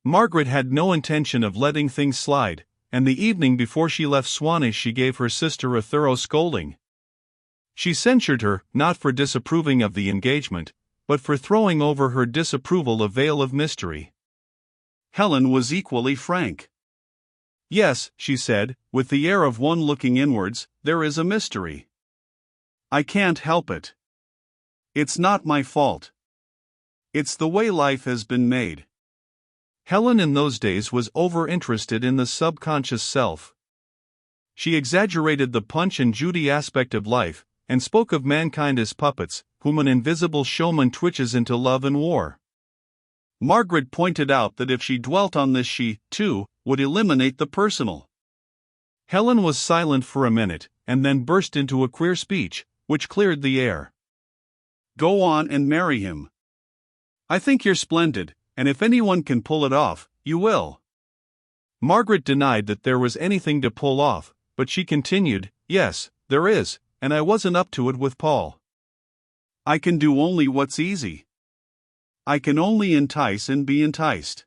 Margaret had no intention of letting things slide, and the evening before she left Swanage she gave her sister a thorough scolding. She censured her, not for disapproving of the engagement, but for throwing over her disapproval a veil of mystery. Helen was equally frank. "Yes," she said, with the air of one looking inwards, "there is a mystery. I can't help it. It's not my fault. It's the way life has been made." Helen in those days was over-interested in the subconscious self. She exaggerated the Punch and Judy aspect of life, and spoke of mankind as puppets, whom an invisible showman twitches into love and war. Margaret pointed out that if she dwelt on this she, too, would eliminate the personal. Helen was silent for a minute, and then burst into a queer speech, which cleared the air. "Go on and marry him. I think you're splendid, and if anyone can pull it off, you will." Margaret denied that there was anything to pull off, but she continued, "Yes, there is, and I wasn't up to it with Paul. I can do only what's easy. I can only entice and be enticed.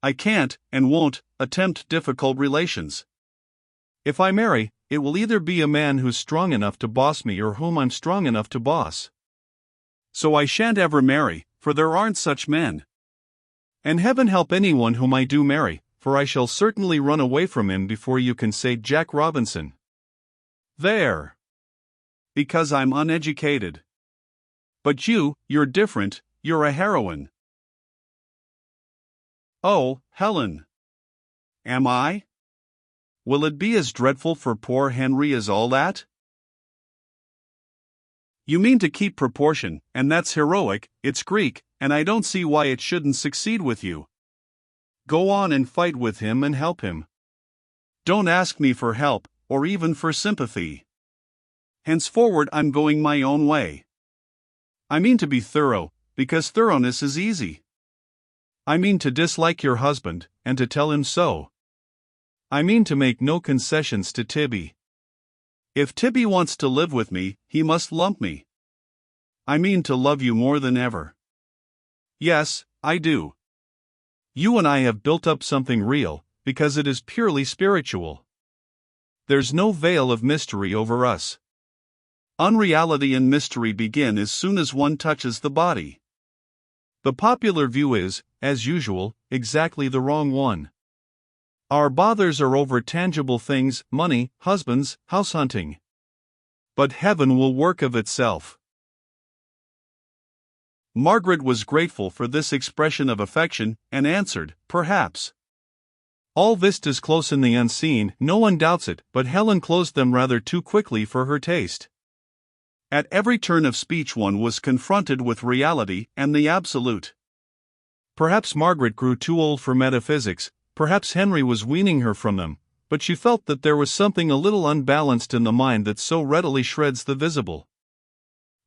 I can't, and won't, attempt difficult relations. If I marry, it will either be a man who's strong enough to boss me or whom I'm strong enough to boss. So I shan't ever marry, for there aren't such men. And heaven help anyone whom I do marry, for I shall certainly run away from him before you can say Jack Robinson. There. Because I'm uneducated. But you're different, you're a heroine." "Oh, Helen. Am I? Will it be as dreadful for poor Henry as all that?" "You mean to keep proportion, and that's heroic, it's Greek, and I don't see why it shouldn't succeed with you. Go on and fight with him and help him. Don't ask me for help, or even for sympathy. Henceforward I'm going my own way. I mean to be thorough, because thoroughness is easy. I mean to dislike your husband, and to tell him so. I mean to make no concessions to Tibby. If Tibby wants to live with me, he must lump me. I mean to love you more than ever. Yes, I do. You and I have built up something real, because it is purely spiritual. There's no veil of mystery over us. Unreality and mystery begin as soon as one touches the body. The popular view is, as usual, exactly the wrong one. Our bothers are over tangible things, money, husbands, house hunting. But heaven will work of itself." Margaret was grateful for this expression of affection, and answered, "Perhaps. All vistas close in the unseen, no one doubts it, but Helen closed them rather too quickly for her taste." At every turn of speech one was confronted with reality and the absolute. Perhaps Margaret grew too old for metaphysics, perhaps Henry was weaning her from them, but she felt that there was something a little unbalanced in the mind that so readily shreds the visible.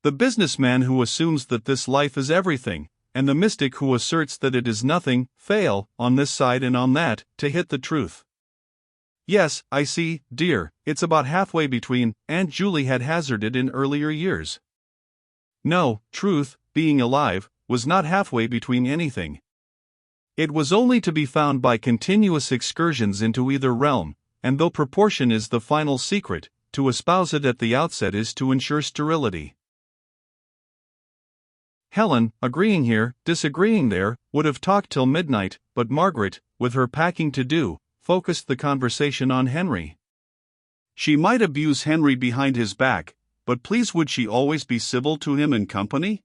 The businessman who assumes that this life is everything, and the mystic who asserts that it is nothing, fail, on this side and on that, to hit the truth. "Yes, I see, dear, it's about halfway between," Aunt Julie had hazarded in earlier years. No, truth, being alive, was not halfway between anything. It was only to be found by continuous excursions into either realm, and though proportion is the final secret, to espouse it at the outset is to ensure sterility. Helen, agreeing here, disagreeing there, would have talked till midnight, but Margaret, with her packing to do, focused the conversation on Henry. She might abuse Henry behind his back, but please would she always be civil to him in company?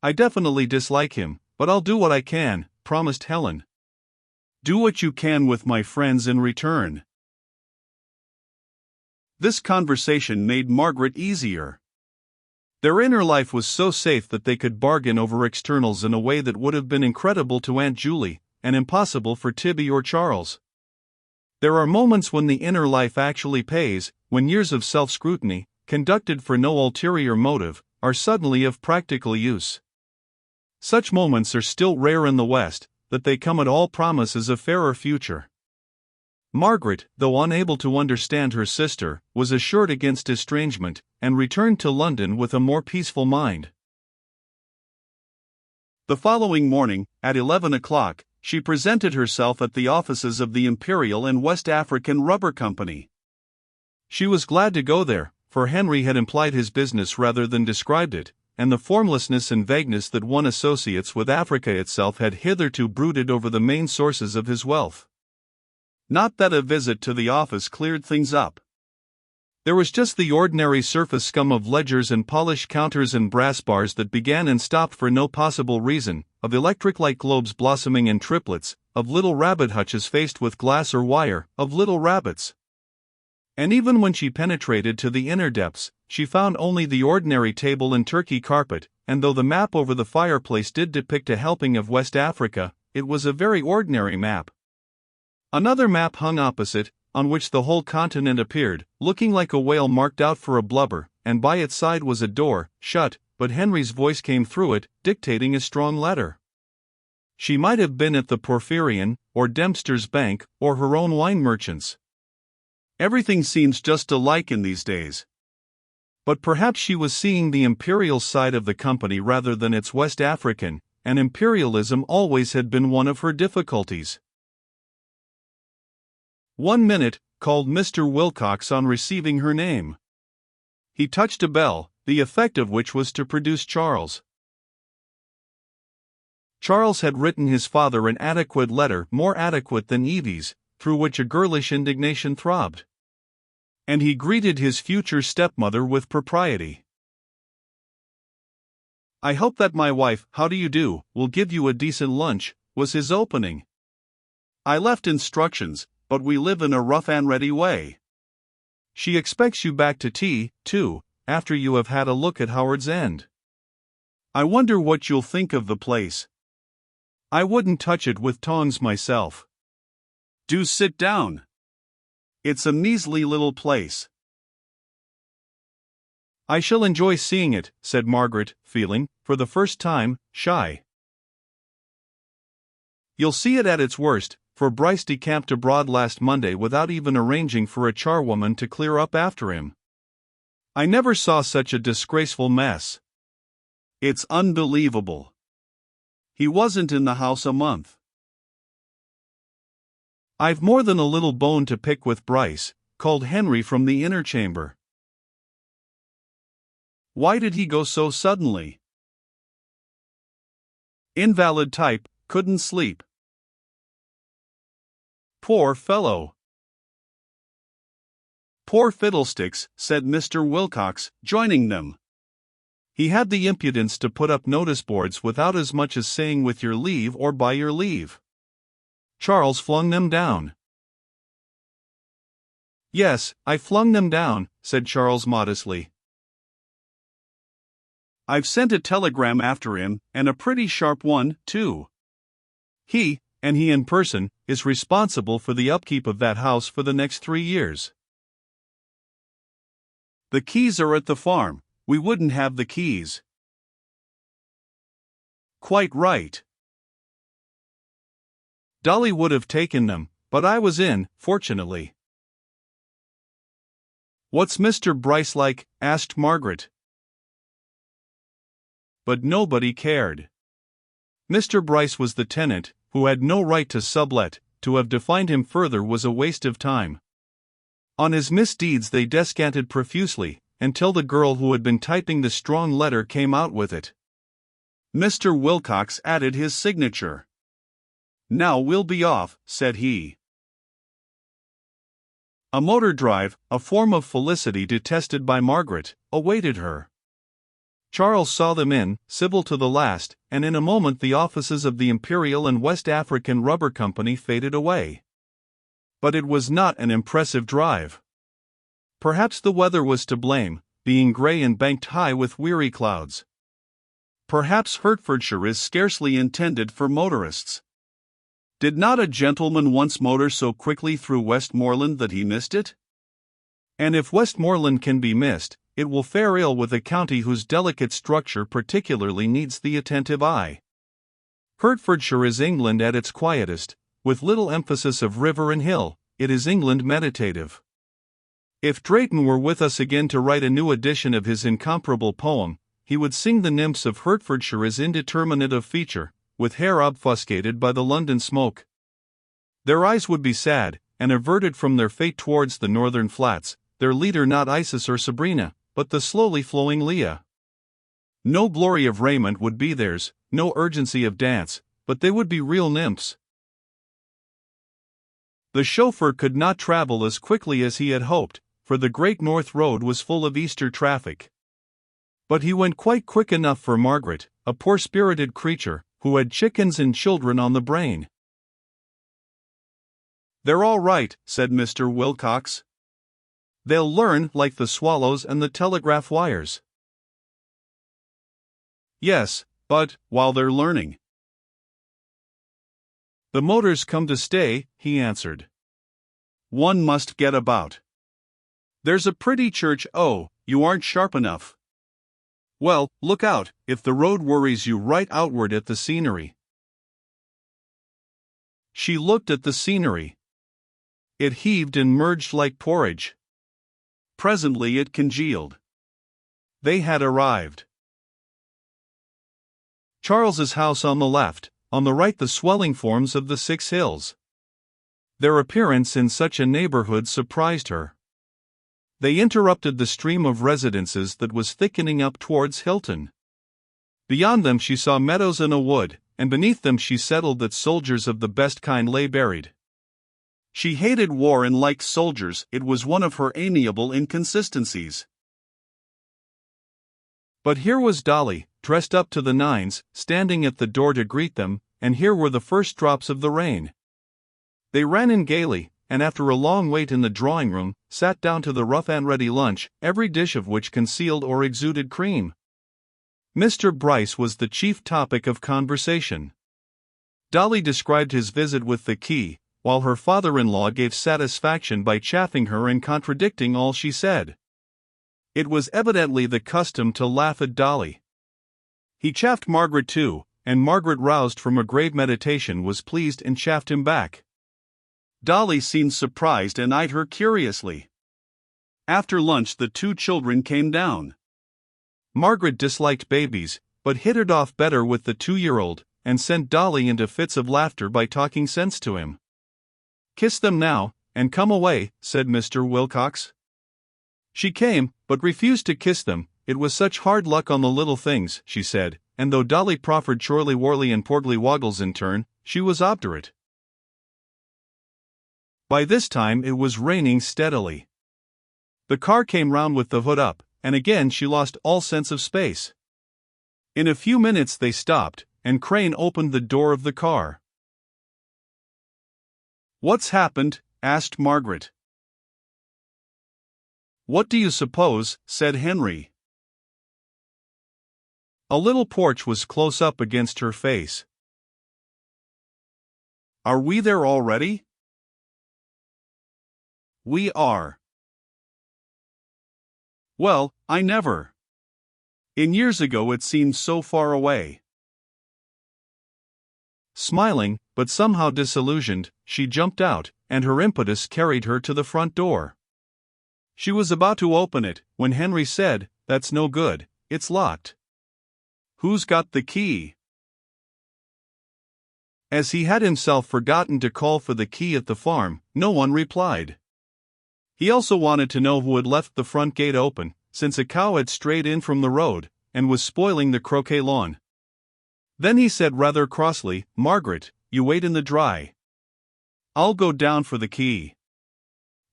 "I definitely dislike him, but I'll do what I can," promised Helen. "Do what you can with my friends in return." This conversation made Margaret easier. Their inner life was so safe that they could bargain over externals in a way that would have been incredible to Aunt Julie, and impossible for Tibby or Charles. There are moments when the inner life actually pays, when years of self-scrutiny, conducted for no ulterior motive, are suddenly of practical use. Such moments are still rare in the West, that they come at all promises a fairer future. Margaret, though unable to understand her sister, was assured against estrangement, and returned to London with a more peaceful mind. The following morning, at 11 o'clock, she presented herself at the offices of the Imperial and West African Rubber Company. She was glad to go there, for Henry had implied his business rather than described it, and the formlessness and vagueness that one associates with Africa itself had hitherto brooded over the main sources of his wealth. Not that a visit to the office cleared things up. There was just the ordinary surface scum of ledgers and polished counters and brass bars that began and stopped for no possible reason, of electric light globes blossoming in triplets, of little rabbit hutches faced with glass or wire, of little rabbits. And even when she penetrated to the inner depths, she found only the ordinary table and Turkey carpet, and though the map over the fireplace did depict a helping of West Africa, it was a very ordinary map. Another map hung opposite, on which the whole continent appeared, looking like a whale marked out for a blubber, and by its side was a door, shut, but Henry's voice came through it, dictating a strong letter. She might have been at the Porphyrion, or Dempster's Bank, or her own wine merchant's. Everything seems just alike in these days. But perhaps she was seeing the imperial side of the company rather than its West African, and imperialism always had been one of her difficulties. 1 minute, called Mr. Wilcox on receiving her name. He touched a bell, the effect of which was to produce Charles. Charles had written his father an adequate letter, more adequate than Evie's, through which a girlish indignation throbbed. And he greeted his future stepmother with propriety. "I hope that my wife, how do you do, will give you a decent lunch," was his opening. "I left instructions, but we live in a rough and ready way. She expects you back to tea, too, after you have had a look at Howard's End. I wonder what you'll think of the place. I wouldn't touch it with tongs myself. Do sit down. It's a measly little place." "I shall enjoy seeing it," said Margaret, feeling, for the first time, shy. "You'll see it at its worst, for Bryce decamped abroad last Monday without even arranging for a charwoman to clear up after him. I never saw such a disgraceful mess. It's unbelievable. He wasn't in the house a month. I've more than a little bone to pick with Bryce," called Henry from the inner chamber. "Why did he go so suddenly?" "Invalid type, couldn't sleep." "Poor fellow." "Poor fiddlesticks," said Mr. Wilcox, joining them. "He had the impudence to put up notice boards without as much as saying with your leave or by your leave. Charles flung them down." "Yes, I flung them down," said Charles modestly. "I've sent a telegram after him, and a pretty sharp one, too. He, and he in person, is responsible for the upkeep of that house for the next 3 years. The keys are at the farm. We wouldn't have the keys." "Quite right. Dolly would have taken them, but I was in, fortunately." "What's Mr. Bryce like?" asked Margaret. But nobody cared. Mr. Bryce was the tenant, who had no right to sublet. To have defined him further was a waste of time. On his misdeeds they descanted profusely, until the girl who had been typing the strong letter came out with it. Mr. Wilcox added his signature. "Now we'll be off," said he. A motor drive, a form of felicity detested by Margaret, awaited her. Charles saw them in, civil to the last, and in a moment the offices of the Imperial and West African Rubber Company faded away. But it was not an impressive drive. Perhaps the weather was to blame, being grey and banked high with weary clouds. Perhaps Hertfordshire is scarcely intended for motorists. Did not a gentleman once motor so quickly through Westmoreland that he missed it? And if Westmoreland can be missed, it will fare ill with a county whose delicate structure particularly needs the attentive eye. Hertfordshire is England at its quietest, with little emphasis of river and hill. It is England meditative. If Drayton were with us again to write a new edition of his incomparable poem, he would sing the nymphs of Hertfordshire as indeterminate of feature, with hair obfuscated by the London smoke. Their eyes would be sad, and averted from their fate towards the northern flats, their leader not Isis or Sabrina, but the slowly flowing Leah. No glory of raiment would be theirs, no urgency of dance, but they would be real nymphs. The chauffeur could not travel as quickly as he had hoped, for the Great North Road was full of Easter traffic. But he went quite quick enough for Margaret, a poor-spirited creature, who had chickens and children on the brain. "They're all right," said Mr. Wilcox. "They'll learn like the swallows and the telegraph wires." "Yes, but, while they're learning, the motors come to stay," he answered. "One must get about. There's a pretty church. Oh, you aren't sharp enough. Well, look out, if the road worries you, right outward at the scenery." She looked at the scenery. It heaved and merged like porridge. Presently it congealed. They had arrived. Charles's house on the left, on the right the swelling forms of the 6 hills. Their appearance in such a neighborhood surprised her. They interrupted the stream of residences that was thickening up towards Hilton. Beyond them she saw meadows and a wood, and beneath them she settled that soldiers of the best kind lay buried. She hated war and liked soldiers, it was one of her amiable inconsistencies. But here was Dolly, dressed up to the nines, standing at the door to greet them, and here were the first drops of the rain. They ran in gaily, and after a long wait in the drawing-room, sat down to the rough and ready lunch, every dish of which concealed or exuded cream. Mr. Bryce was the chief topic of conversation. Dolly described his visit with the key, while her father-in-law gave satisfaction by chaffing her and contradicting all she said. It was evidently the custom to laugh at Dolly. He chaffed Margaret too, and Margaret, roused from a grave meditation, was pleased and chaffed him back. Dolly seemed surprised and eyed her curiously. After lunch the 2 children came down. Margaret disliked babies, but hit it off better with the 2-year-old, and sent Dolly into fits of laughter by talking sense to him. "Kiss them now, and come away," said Mr. Wilcox. She came, but refused to kiss them. It was such hard luck on the little things, she said, and though Dolly proffered Chorley Worley and Porgly Woggles in turn, she was obdurate. By this time it was raining steadily. The car came round with the hood up, and again she lost all sense of space. In a few minutes they stopped, and Crane opened the door of the car. "What's happened?" asked Margaret. "What do you suppose?" said Henry. A little porch was close up against her face. "Are we there already?" "We are." "Well, I never. In years ago it seemed so far away." Smiling, but somehow disillusioned, she jumped out, and her impetus carried her to the front door. She was about to open it, when Henry said, "That's no good, it's locked." "Who's got the key?" As he had himself forgotten to call for the key at the farm, no one replied. He also wanted to know who had left the front gate open, since a cow had strayed in from the road, and was spoiling the croquet lawn. Then he said rather crossly, "Margaret, you wait in the dry. I'll go down for the key.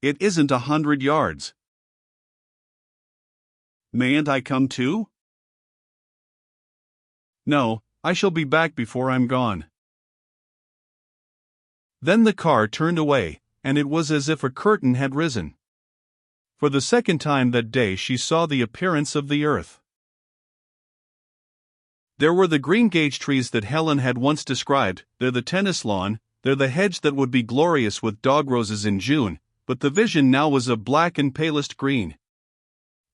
It isn't 100 yards. Mayn't I come too?" "No, I shall be back before I'm gone." Then the car turned away, and it was as if a curtain had risen. For the second time that day she saw the appearance of the earth. There were the green gage trees that Helen had once described, there the tennis lawn, there the hedge that would be glorious with dog roses in June, but the vision now was of black and palest green.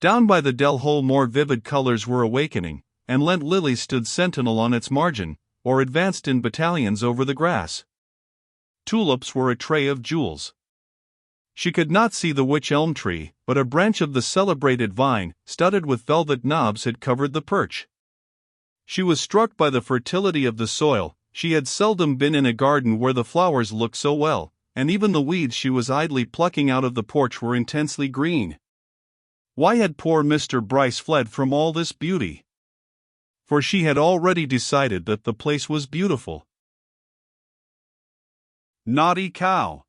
Down by the dell hole more vivid colors were awakening, and Lent lilies stood sentinel on its margin, or advanced in battalions over the grass. Tulips were a tray of jewels. She could not see the wych elm tree, but a branch of the celebrated vine, studded with velvet knobs, had covered the perch. She was struck by the fertility of the soil. She had seldom been in a garden where the flowers looked so well, and even the weeds she was idly plucking out of the porch were intensely green. Why had poor Mr. Bryce fled from all this beauty? For she had already decided that the place was beautiful. Naughty cow!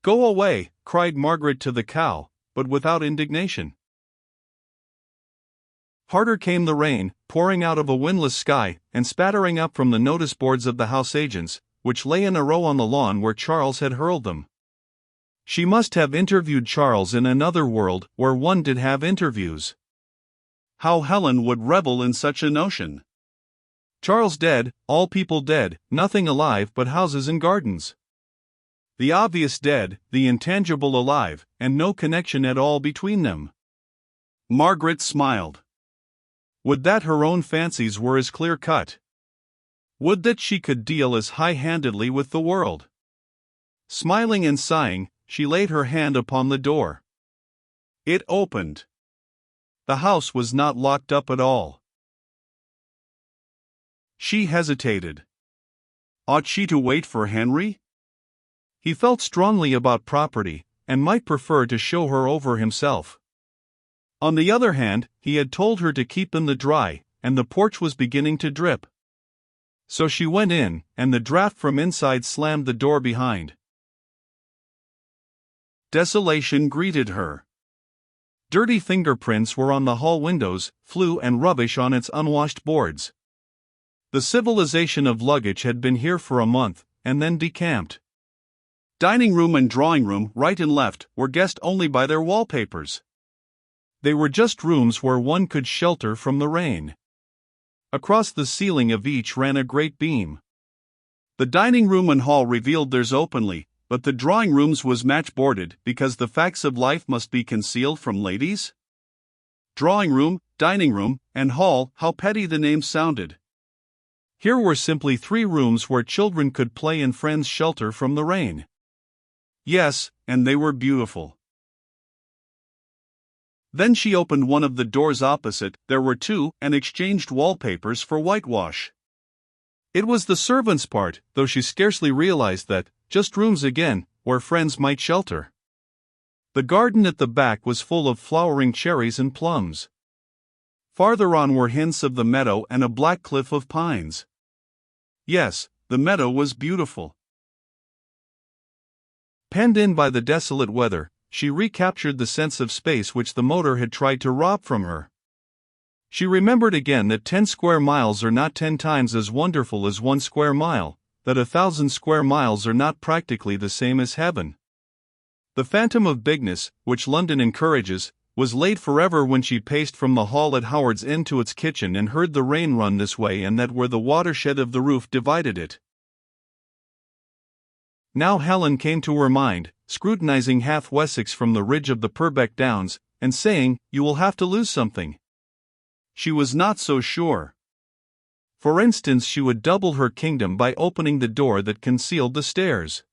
Go away, cried Margaret to the cow, but without indignation. Harder came the rain, pouring out of a windless sky, and spattering up from the notice boards of the house agents, which lay in a row on the lawn where Charles had hurled them. She must have interviewed Charles in another world where one did have interviews. How Helen would revel in such a notion! Charles dead, all people dead, nothing alive but houses and gardens. The obvious dead, the intangible alive, and no connection at all between them. Margaret smiled. Would that her own fancies were as clear-cut. Would that she could deal as high-handedly with the world. Smiling and sighing, she laid her hand upon the door. It opened. The house was not locked up at all. She hesitated. Ought she to wait for Henry? He felt strongly about property, and might prefer to show her over himself. On the other hand, he had told her to keep in the dry, and the porch was beginning to drip. So she went in, and the draft from inside slammed the door behind. Desolation greeted her. Dirty fingerprints were on the hall windows, flue and rubbish on its unwashed boards. The civilization of luggage had been here for a month, and then decamped. Dining room and drawing room, right and left, were guessed only by their wallpapers. They were just rooms where one could shelter from the rain. Across the ceiling of each ran a great beam. The dining room and hall revealed theirs openly, but the drawing room's was match-boarded because the facts of life must be concealed from ladies? Drawing room, dining room, and hall, how petty the names sounded. Here were simply 3 rooms where children could play and friends shelter from the rain. Yes, and they were beautiful. Then she opened one of the doors opposite, there were 2, and exchanged wallpapers for whitewash. It was the servants' part, though she scarcely realized that, just rooms again, where friends might shelter. The garden at the back was full of flowering cherries and plums. Farther on were hints of the meadow and a black cliff of pines. Yes, the meadow was beautiful. Penned in by the desolate weather, she recaptured the sense of space which the motor had tried to rob from her. She remembered again that 10 square miles are not 10 times as wonderful as 1 square mile, that 1,000 square miles are not practically the same as heaven. The phantom of bigness, which London encourages, was laid forever when she paced from the hall at Howard's End to its kitchen and heard the rain run this way and that where the watershed of the roof divided it. Now Helen came to her mind, scrutinizing half Wessex from the ridge of the Purbeck Downs, and saying, "You will have to lose something." She was not so sure. For instance, she would double her kingdom by opening the door that concealed the stairs.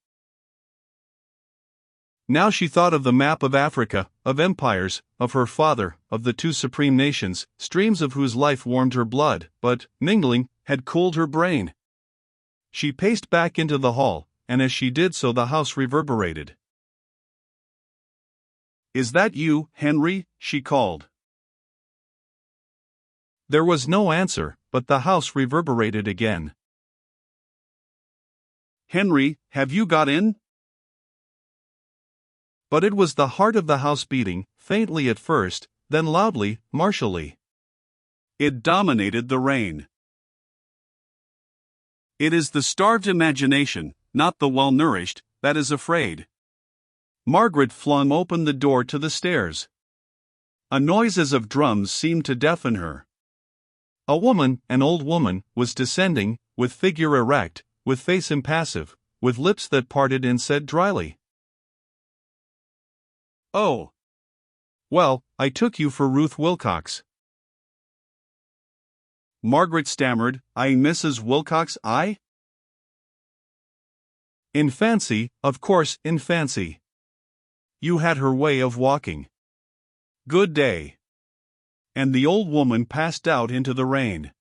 Now she thought of the map of Africa, of empires, of her father, of the 2 supreme nations, streams of whose life warmed her blood, but, mingling, had cooled her brain. She paced back into the hall, and as she did so the house reverberated. "Is that you, Henry?" she called. There was no answer, but the house reverberated again. "Henry, have you got in?" But it was the heart of the house beating, faintly at first, then loudly, martially. It dominated the rain. It is the starved imagination, not the well-nourished, that is afraid. Margaret flung open the door to the stairs. A noise as of drums seemed to deafen her. A woman, an old woman, was descending, with figure erect, with face impassive, with lips that parted and said dryly, "Oh. Well, I took you for Ruth Wilcox." Margaret stammered, "I Mrs. Wilcox, I?" "In fancy, of course, in fancy. You had her way of walking. Good day." And the old woman passed out into the rain.